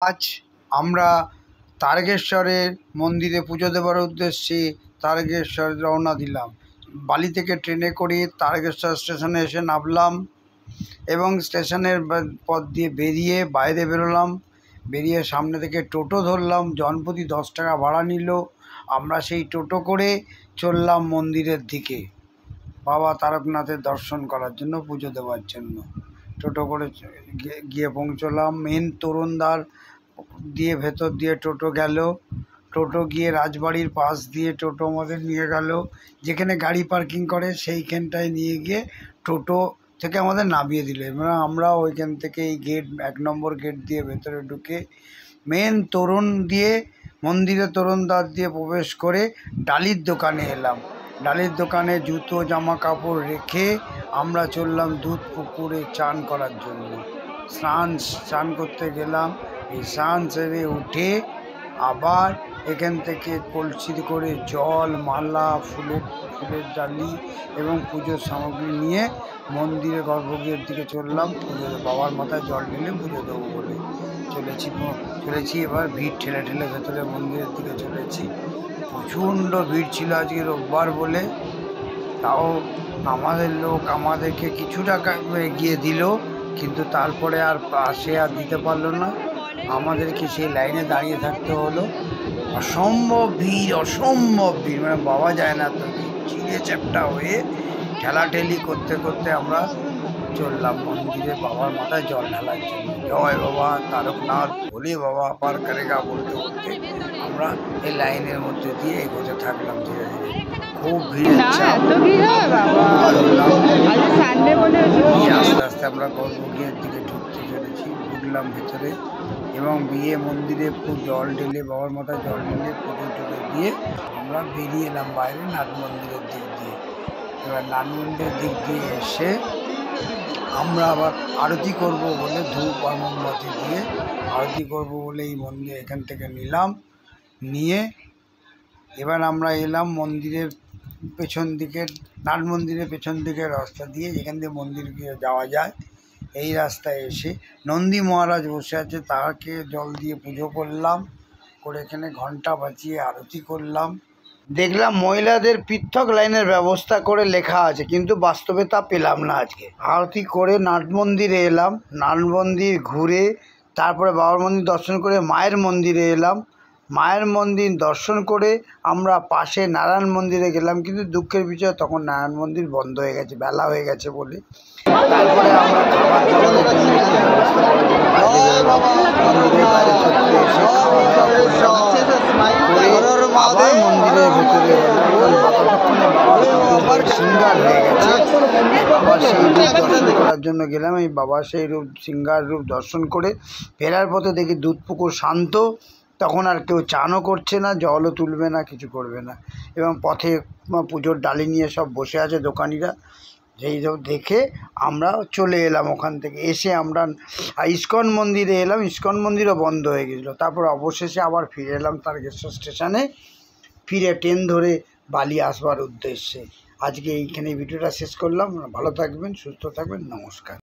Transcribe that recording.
আজ আমরা তারকেশ্বরের মন্দিরে পুজো দেবার উদ্দেশ্যে তারকেশ্বর রওনা দিলাম। বালি থেকে ট্রেনে করে তারকেশ্বর স্টেশনে এসে নামলাম এবং স্টেশনের পথ দিয়ে বেরিয়ে বাইরে বেরোলাম। বেরিয়ে সামনে থেকে টোটো ধরলাম, জনপ্রতি 10 টাকা ভাড়া নিল। আমরা সেই টোটো করে চললাম মন্দিরের দিকে, বাবা তারকনাথের দর্শন করার জন্য, পুজো দেওয়ার জন্য। টোটো করে গিয়ে পৌঁছলাম মেন তরুণদ্বার দিয়ে, ভেতর দিয়ে টোটো গেল। টোটো গিয়ে রাজবাড়ির পাশ দিয়ে টোটো আমাদের নিয়ে গেল যেখানে গাড়ি পার্কিং করে, সেইখানটায় নিয়ে গিয়ে টোটো থেকে আমাদের নামিয়ে দিল। এবার আমরা ওইখান থেকে এই গেট 1 নম্বর গেট দিয়ে ভেতরে ঢুকে মেন তোরণ দিয়ে, মন্দিরে তরুণদ্বার দিয়ে প্রবেশ করে ডালির দোকানে এলাম। ডালির দোকানে জুতো জামা কাপড় রেখে আমরা চললাম দুধ পুকুরে চান করার জন্য। স্নান করতে গেলাম। এই স্নান সেরে উঠে আবার এখান থেকে কলসি করে জল, মালা, ফুলের ডালি এবং পুজোর সামগ্রী নিয়ে মন্দিরে গর্ভগৃহের দিকে চললাম। বাবার মাথায় জল ঢেলে পুজো দেবো বলে চলেছি। এবার ভিড় ঠেলে ঠেলে ভেতরে মন্দিরের দিকে চলেছি। প্রচণ্ড ভিড় ছিল আজকে রোববার বলে। তাও আমাদের লোক আমাদেরকে কিছু টাকা এগিয়ে দিল, কিন্তু তারপরে আর পাশে আর দিতে পারলো না, আমাদেরকে সেই লাইনে দাঁড়িয়ে থাকতে হলো। অসম্ভব ভিড়, মানে বাবা যায় না তো, চিড়ে চ্যাপটা হয়ে ঠেলাঠেলি করতে করতে আমরা চললাম মন্দিরে বাবার মাথায় জল ঢালার জন্য। জয় বাবা তারকনাথ, ভোলে বাবা পার করেগা বলতে বলতে আমরা এই লাইনের মধ্যে দিয়ে এগোতে থাকলাম ধীরে ধীরে। খুব ভিড়, আস্তে আস্তে আমরা গর্ভগৃহের দিকে ঢুকলাম ভেতরে এবং মন্দিরে জল ঢেলে, বাবার মাথায় জল ঢেলে পুজো টুজো দিয়ে আমরা বেরিয়ে এলাম বাইরে নাট মন্দিরের দিক দিয়ে। এবার নাট মন্দিরের দিক দিয়ে এসে আমরা আবার আরতি করব বলে, ধূপ আর মোমবাতি দিয়ে আরতি করব বলে এই মন্দির এখান থেকে নিয়ে এবার আমরা এলাম মন্দিরের পেছন দিকে, নাট মন্দিরের পেছন দিকের রাস্তা দিয়ে, যেখান দিয়ে মন্দির যাওয়া যায়। এই রাস্তায় এসে নন্দী মহারাজ বসে আছে, তাকে জল দিয়ে পুজো করলাম, করে এখানে ঘন্টা বাজিয়ে আরতি করলাম। দেখলাম মহিলাদের পৃথক লাইনের ব্যবস্থা করে লেখা আছে, কিন্তু বাস্তবে তা পেলাম না। আজকে আরতি করে নাট মন্দিরে এলাম, নাট মন্দির ঘুরে তারপরে বাবার মন্দির দর্শন করে মায়ের মন্দিরে এলাম। মায়ের মন্দির দর্শন করে আমরা পাশে নারায়ণ মন্দিরে গেলাম, কিন্তু দুঃখের বিষয় তখন নারায়ণ মন্দির বন্ধ হয়ে গেছে, বেলা হয়ে গেছে বলে। তারপরে আমরা খাবার দাবারের জন্য ব্যবস্থা করার জন্য মন্দিরের বাইরে চলে এসে আবার মন্দিরের ভেতরে সিঙ্গার হয়ে গেছে, আবার সেই রূপ দর্শন করার জন্য গেলাম। এই বাবা সেই রূপ, সিঙ্গার রূপ দর্শন করে ফেরার পথে দেখি দুধ পুকুর শান্ত, তখন আর কেউ চানও করছে না, জলও তুলবে না, কিছু করবে না। এবং পথে পুজোর ডালি নিয়ে সব বসে আছে দোকানিরা। সেই সব দেখে আমরা চলে এলাম। ওখান থেকে এসে আমরা ইস্কন মন্দিরে এলাম, ইস্কন মন্দিরও বন্ধ হয়ে গেছিলো। তারপর অবশেষে আবার ফিরে এলাম তারকেশ্বর স্টেশনে, ফিরে ট্রেন ধরে বালি আসবার উদ্দেশ্যে। আজকে এইখানে ভিডিওটা শেষ করলাম। ভালো থাকবেন, সুস্থ থাকবেন, নমস্কার।